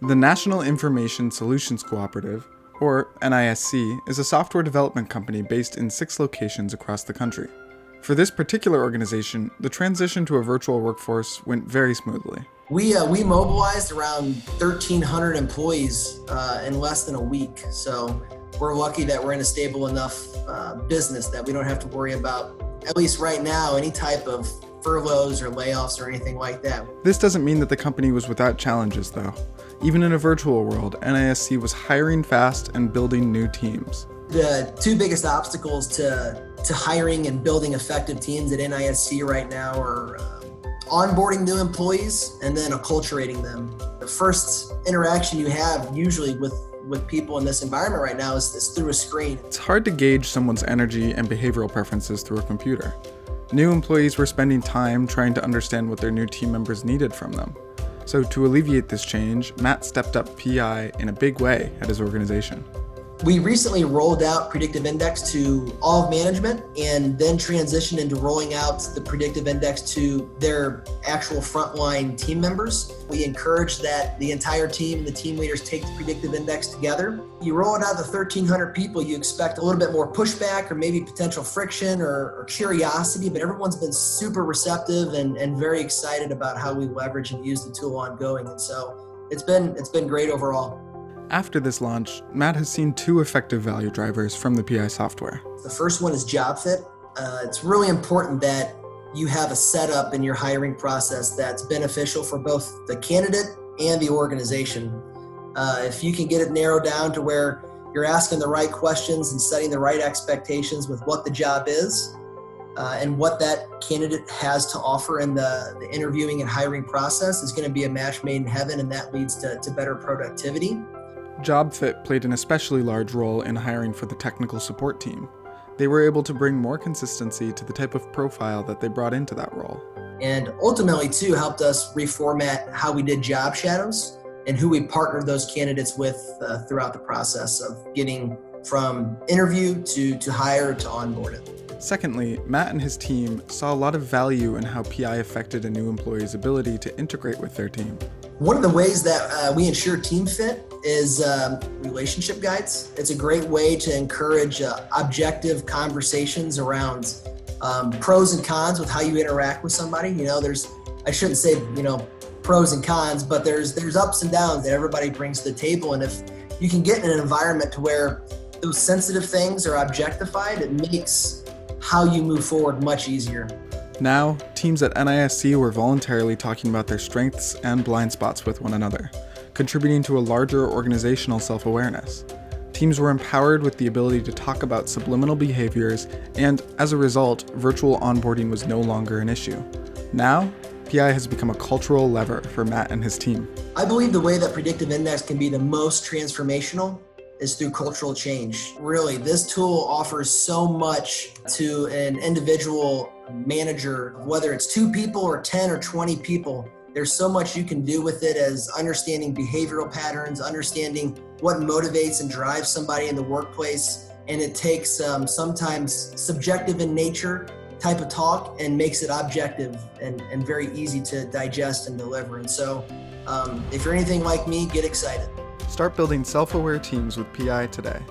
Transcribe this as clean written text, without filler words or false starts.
The National Information Solutions Cooperative, or NISC, is a software development company based in 6 locations across the country. For this particular organization, the transition to a virtual workforce went very smoothly. We mobilized around 1,300 employees in less than a week. So we're lucky that we're in a stable enough business that we don't have to worry about, at least right now, any type of furloughs or layoffs or anything like that. This doesn't mean that the company was without challenges, though. Even in a virtual world, NISC was hiring fast and building new teams. The 2 biggest obstacles to hiring and building effective teams at NISC right now are onboarding new employees and then acculturating them. The first interaction you have usually with people in this environment right now is through a screen. It's hard to gauge someone's energy and behavioral preferences through a computer. New employees were spending time trying to understand what their new team members needed from them. So to alleviate this change, Matt stepped up PI in a big way at his organization. We recently rolled out Predictive Index to all of management and then transitioned into rolling out the Predictive Index to their actual frontline team members. We encourage that the entire team, the team leaders, take the Predictive Index together. You roll it out to 1,300 people, you expect a little bit more pushback or maybe potential friction or curiosity, but everyone's been super receptive and very excited about how we leverage and use the tool ongoing. And so it's been great overall. After this launch, Matt has seen 2 effective value drivers from the PI software. The first one is job fit. It's really important that you have a setup in your hiring process that's beneficial for both the candidate and the organization. If you can get it narrowed down to where you're asking the right questions and setting the right expectations with what the job is and what that candidate has to offer in the interviewing and hiring process, is going to be a match made in heaven, and that leads to better productivity. Job fit played an especially large role in hiring for the technical support team. They were able to bring more consistency to the type of profile that they brought into that role. And ultimately, too, helped us reformat how we did job shadows and who we partnered those candidates with throughout the process of getting from interview to hire to onboarding. Secondly, Matt and his team saw a lot of value in how PI affected a new employee's ability to integrate with their team. One of the ways that we ensure team fit is relationship guides. It's a great way to encourage objective conversations around pros and cons with how you interact with somebody. I shouldn't say, pros and cons, but there's ups and downs that everybody brings to the table. And if you can get in an environment to where those sensitive things are objectified, it makes how you move forward much easier. Now, teams at NISC were voluntarily talking about their strengths and blind spots with one another, contributing to a larger organizational self-awareness. Teams were empowered with the ability to talk about subliminal behaviors, and as a result, virtual onboarding was no longer an issue. Now, PI has become a cultural lever for Matt and his team. I believe the way that Predictive Index can be the most transformational is through cultural change. Really, this tool offers so much to an individual manager, whether it's 2 people or 10 or 20 people. There's so much you can do with it, as understanding behavioral patterns, understanding what motivates and drives somebody in the workplace. And it takes sometimes subjective in nature type of talk and makes it objective and very easy to digest and deliver. And so if you're anything like me, get excited. Start building self-aware teams with PI today.